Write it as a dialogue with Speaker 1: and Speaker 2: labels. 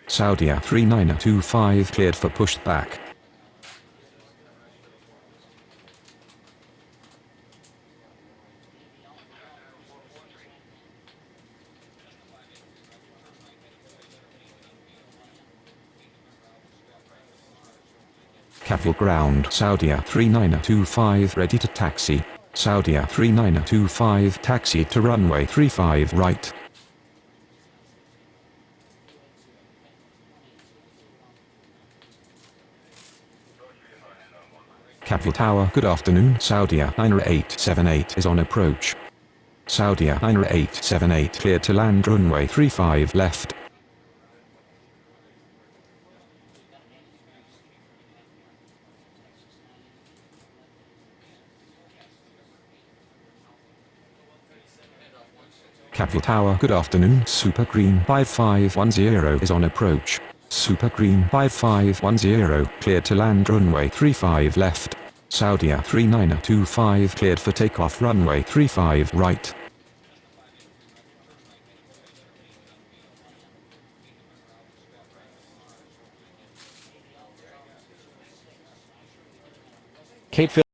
Speaker 1: Saudia A340-200 cleared for pushback. Capeville ground. Saudia A340-200 ready to taxi. Saudia A340-200 taxi to runway 35 right. Capeville Tower, good afternoon. Saudia A340-878 is on approach. Saudia A340-878 cleared to land runway 35 left. Capeville Tower, good afternoon. Super Green 5510 is on approach. Super Green 5510 cleared to land runway 35 left. Saudia A340-200 cleared for takeoff runway 35 right. Capeville